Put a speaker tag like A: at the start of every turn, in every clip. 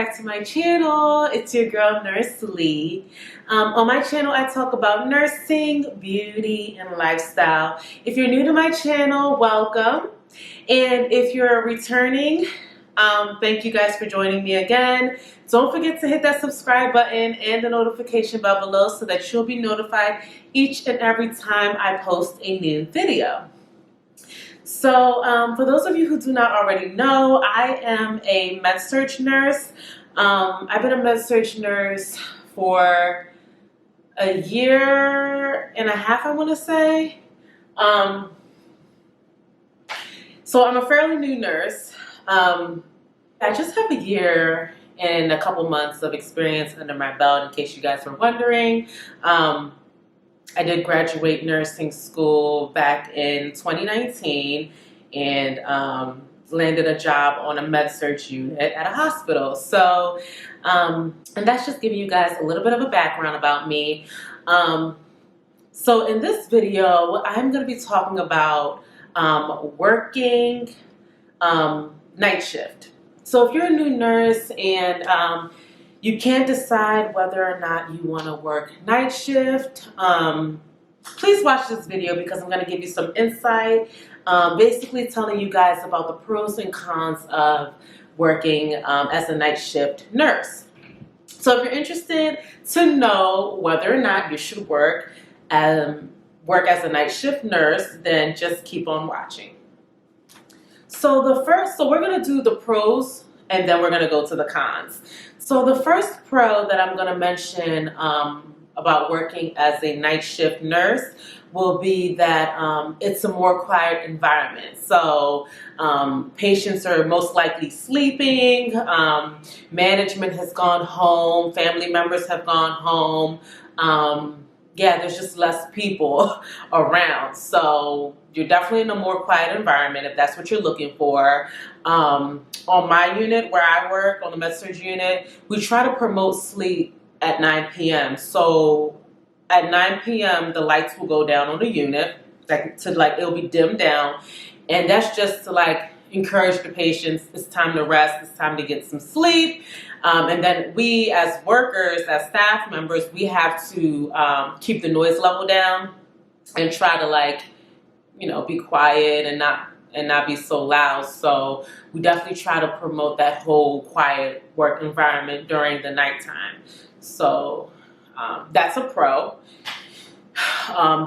A: back to my channel. It's your girl Nurse Lee. On my channel I talk about nursing, beauty, and lifestyle. If you're new to my channel, welcome. And if you're returning, thank you guys for joining me again. Don't forget to hit that subscribe button and the notification bell below so that you'll be notified each and every time I post a new video. So for those of you who do not already know, I am a med-surg nurse. I've been a med-surg nurse for a year and a half, I want to say. So I'm a fairly new nurse. I just have a year and a couple months of experience under my belt, in case you guys were wondering. I did graduate nursing school back in 2019 and landed a job on a med-surg unit at a hospital. So, and that's just giving you guys a little bit of a background about me. So in this video, I'm going to be talking about working night shift. So if you're a new nurse and you can't decide whether or not you want to work night shift, please watch this video because I'm going to give you some insight, basically telling you guys about the pros and cons of working as a night shift nurse. So if you're interested to know whether or not you should work as a night shift nurse, then just keep on watching. So we're going to do the pros and then we're going to go to the cons. So the first pro that I'm going to mention about working as a night shift nurse will be that it's a more quiet environment. So patients are most likely sleeping, management has gone home, family members have gone home. Yeah, there's just less people around. So you're definitely in a more quiet environment if that's what you're looking for. On my unit where I work, on the med-surg unit, we try to promote sleep at 9 p.m. So at 9 p.m. the lights will go down on the unit, it'll be dimmed down. And that's just to encourage the patients, it's time to rest, it's time to get some sleep. And then we as workers, as staff members, we have to keep the noise level down and try to be quiet and not be so loud. So we definitely try to promote that whole quiet work environment during the nighttime. So that's a pro.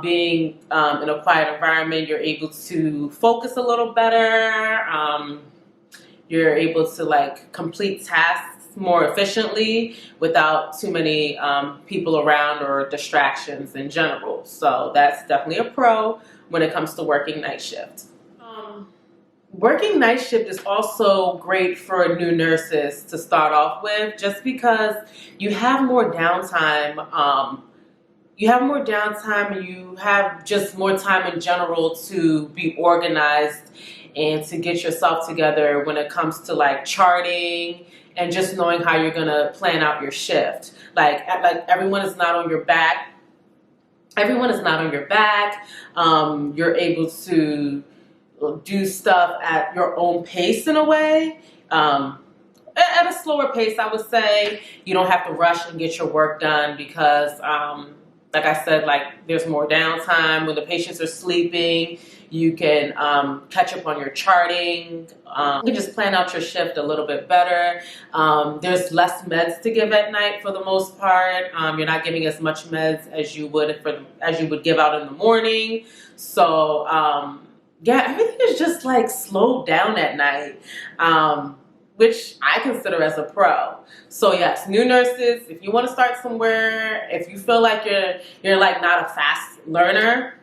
A: Being in a quiet environment, you're able to focus a little better. You're able to complete tasks more efficiently without too many people around or distractions in general. So that's definitely a pro when it comes to working night shift. Working night shift is also great for new nurses to start off with, just because you have more downtime. You have just more time in general to be organized and to get yourself together when it comes to charting and just knowing how you're gonna plan out your shift. Everyone is not on your back. Everyone is not on your back. You're able to do stuff at your own pace in a way. At a slower pace, I would say. You don't have to rush and get your work done because, like I said, there's more downtime. When the patients are sleeping, you can catch up on your charting. You can just plan out your shift a little bit better. There's less meds to give at night for the most part. You're not giving as much meds as you would give out in the morning. So yeah, everything is just slowed down at night, which I consider as a pro. So yes, new nurses, if you want to start somewhere, if you feel like you're not a fast learner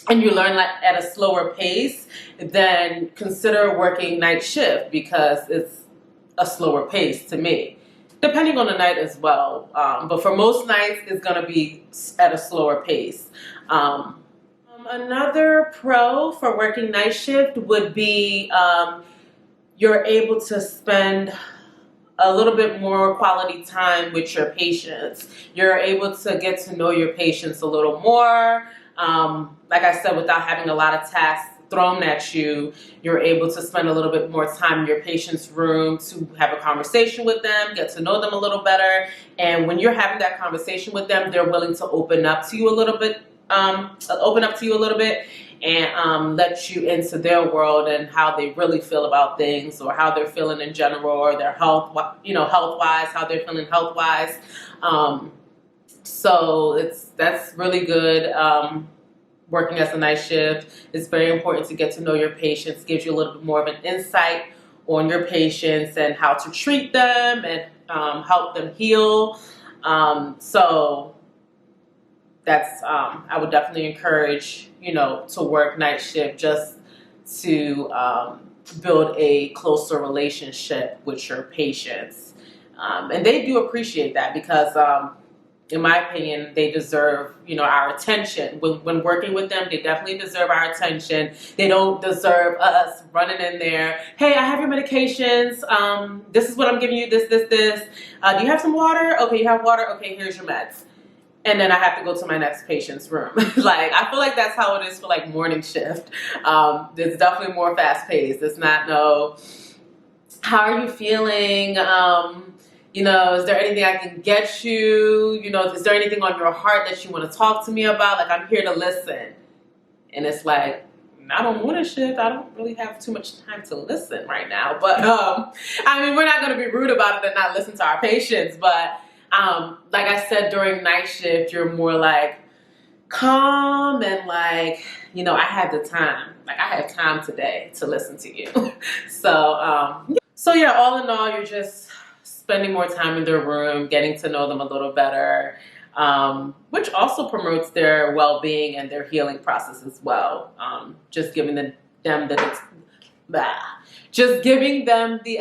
A: and you learn at a slower pace, then consider working night shift because it's a slower pace to me. Depending on the night as well, but for most nights it's going to be at a slower pace. Another pro for working night shift would be you're able to spend a little bit more quality time with your patients. You're able to get to know your patients a little more. Like I said, without having a lot of tasks thrown at you, you're able to spend a little bit more time in your patient's room to have a conversation with them, get to know them a little better. And when you're having that conversation with them, they're willing to open up to you a little bit, and let you into their world and how they really feel about things, or how they're feeling in general, or their health, health-wise, how they're feeling health-wise. So that's really good. Working as a night shift, it's very important to get to know your patients. Gives you a little bit more of an insight on your patients and how to treat them and help them heal. So that's I would definitely encourage to work night shift, just to build a closer relationship with your patients, and they do appreciate that, because in my opinion, they deserve, our attention. When working with them, they definitely deserve our attention. They don't deserve us running in there. Hey, I have your medications. This is what I'm giving you. This. Do you have some water? Okay, you have water. Okay, here's your meds. And then I have to go to my next patient's room. Like, I feel like that's how it is for like morning shift. It's definitely more fast paced. It's not how are you feeling? Is there anything I can get you? Is there anything on your heart that you want to talk to me about? Like, I'm here to listen. And it's like, not on morning shift. I don't really have too much time to listen right now. But, we're not going to be rude about it and not listen to our patients. But, like I said, during night shift, you're more like calm and like, I have the time. Like, I have time today to listen to you. So yeah, all in all, you're just spending more time in their room, getting to know them a little better, which also promotes their well-being and their healing process as well. Just giving them the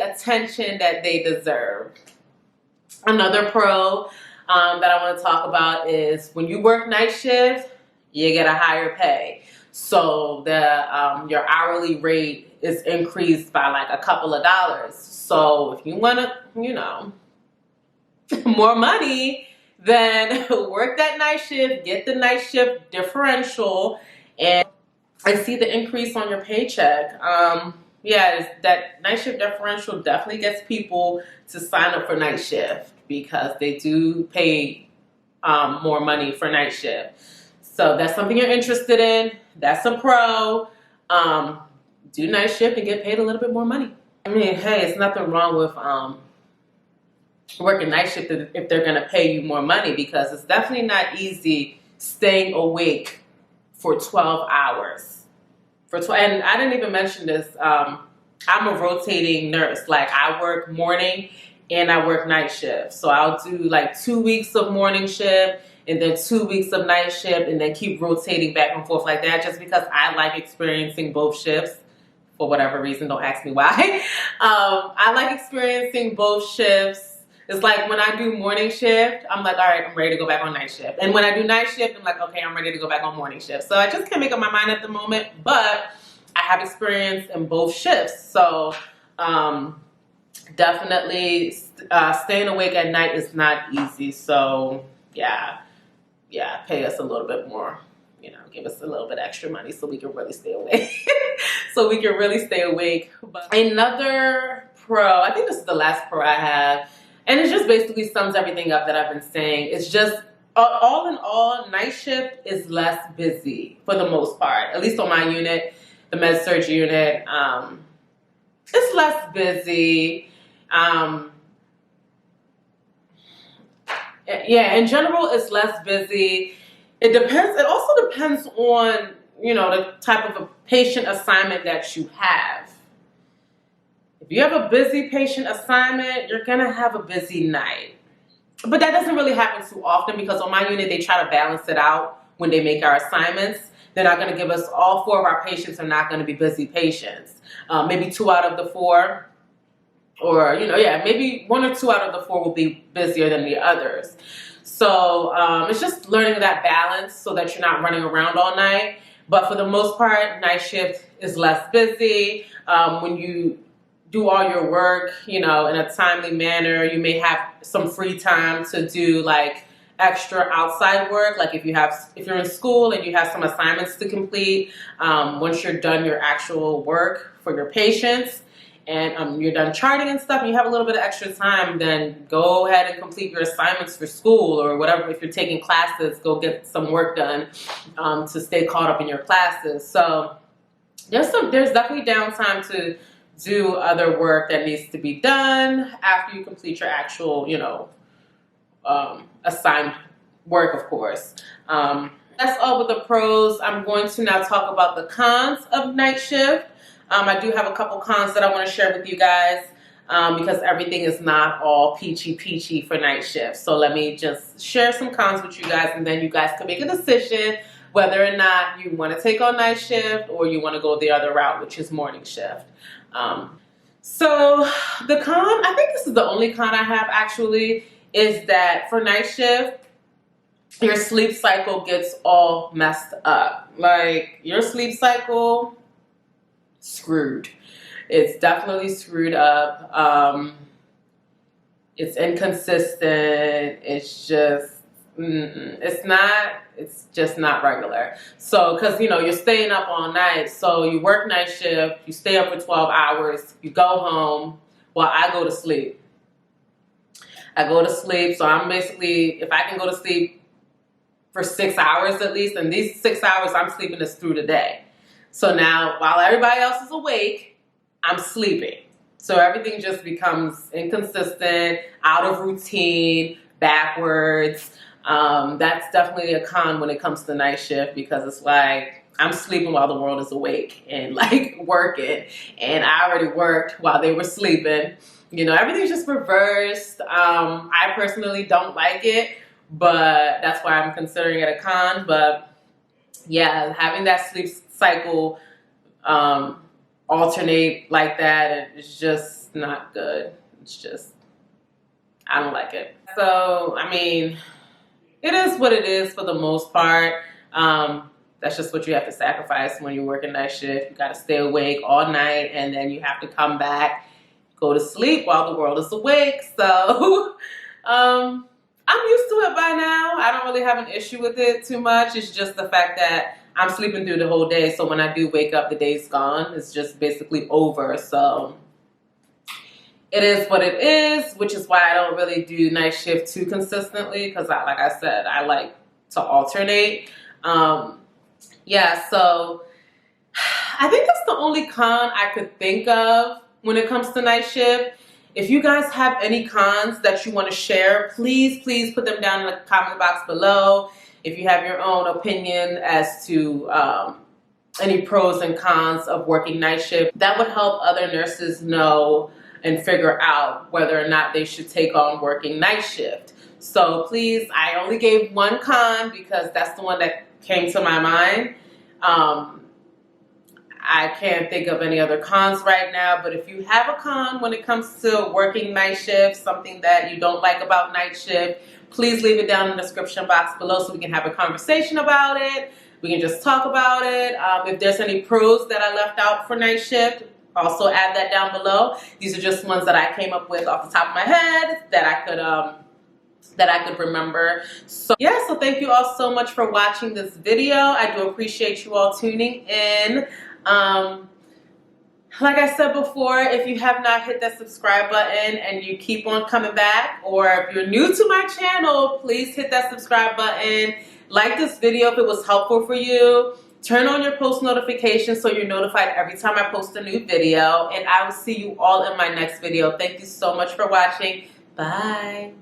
A: attention that they deserve. Another pro that I want to talk about is when you work night shift, you get a higher pay. So your hourly rate is increased by like a couple of dollars. So if you want to, more money, then work that night shift, get the night shift differential, and see the increase on your paycheck. That night shift differential definitely gets people to sign up for night shift, because they do pay more money for night shift. So that's something you're interested in. That's a pro. Do night shift and get paid a little bit more money. Hey, it's nothing wrong with working night shift if they're going to pay you more money, because it's definitely not easy staying awake for 12 hours. And I didn't even mention this. I'm a rotating nurse. Like, I work morning and I work night shift. So I'll do like 2 weeks of morning shift and then 2 weeks of night shift, and then keep rotating back and forth like that, just because I like experiencing both shifts. For whatever reason, don't ask me why. I like experiencing both shifts. It's like when I do morning shift, I'm like, all right, I'm ready to go back on night shift. And when I do night shift, I'm like, okay, I'm ready to go back on morning shift. So I just can't make up my mind at the moment, but I have experience in both shifts. So definitely staying awake at night is not easy. So yeah, pay us a little bit more. Give us a little bit extra money so we can really stay awake. But another pro, I think this is the last pro I have, and it just basically sums everything up that I've been saying. It's just, all in all, night shift is less busy for the most part. At least on my unit, the med-surg unit, it's less busy. In general, it's less busy. It depends. It also depends on, the type of a patient assignment that you have. If you have a busy patient assignment, you're going to have a busy night. But that doesn't really happen too often, because on my unit, they try to balance it out when they make our assignments. They're not going to give us, all 4 of our patients are not going to be busy patients. Maybe 2 out of the 4, or, maybe 1 or 2 out of the 4 will be busier than the others. So it's just learning that balance so that you're not running around all night. But for the most part, night shift is less busy. When you do all your work, in a timely manner, you may have some free time to do like extra outside work, like if you're in school and you have some assignments to complete, once you're done your actual work for your patients, and you're done charting and stuff, and you have a little bit of extra time, then go ahead and complete your assignments for school or whatever. If you're taking classes, go get some work done to stay caught up in your classes. So there's definitely downtime to do other work that needs to be done after you complete your actual, assigned work, of course. That's all with the pros. I'm going to now talk about the cons of night shift. I do have a couple cons that I want to share with you guys because everything is not all peachy for night shift. So let me just share some cons with you guys, and then you guys can make a decision whether or not you want to take on night shift or you want to go the other route, which is morning shift. So the con, I think this is the only con I have actually, is that for night shift, your sleep cycle gets all messed up. Like, your sleep cycle, screwed. It's definitely screwed up. It's inconsistent. It's just, it's just not regular. So, because, you're staying up all night. So you work night shift, you stay up for 12 hours, you go home. Well, I go to sleep. So I'm basically, if I can go to sleep for 6 hours at least, and these 6 hours I'm sleeping is through the day. So now, while everybody else is awake, I'm sleeping. So everything just becomes inconsistent, out of routine, backwards. That's definitely a con when it comes to night shift, because it's like I'm sleeping while the world is awake and like working, and I already worked while they were sleeping. Everything's just reversed. I personally don't like it, but that's why I'm considering it a con. But yeah, having that sleep cycle alternate like that, it's just not good. It's just, I don't like it. So, I mean, it is what it is for the most part. That's just what you have to sacrifice when you're working night shift. You got to stay awake all night, and then you have to come back, go to sleep while the world is awake. So I'm used to it by now. I don't really have an issue with it too much. It's just the fact that I'm sleeping through the whole day. So when I do wake up, the day's gone. It's just basically over. So it is what it is, which is why I don't really do night shift too consistently, because like I said, I like to alternate. Yeah, so I think that's the only con I could think of when it comes to night shift. If you guys have any cons that you want to share, please put them down in the comment box below. If you have your own opinion as to any pros and cons of working night shift, that would help other nurses know and figure out whether or not they should take on working night shift. So please, I only gave one con because that's the one that came to my mind. I can't think of any other cons right now, but if you have a con when it comes to working night shift, something that you don't like about night shift, please leave it down in the description box below so we can have a conversation about it. We can just talk about it. If there's any pros that I left out for night shift, also add that down below. These are just ones that I came up with off the top of my head that I could remember. So yeah, so thank you all so much for watching this video. I do appreciate you all tuning in. Like I said before, if you have not hit that subscribe button and you keep on coming back, or if you're new to my channel, please hit that subscribe button. Like this video if it was helpful for you. Turn on your post notifications so you're notified every time I post a new video. And I will see you all in my next video. Thank you so much for watching. Bye.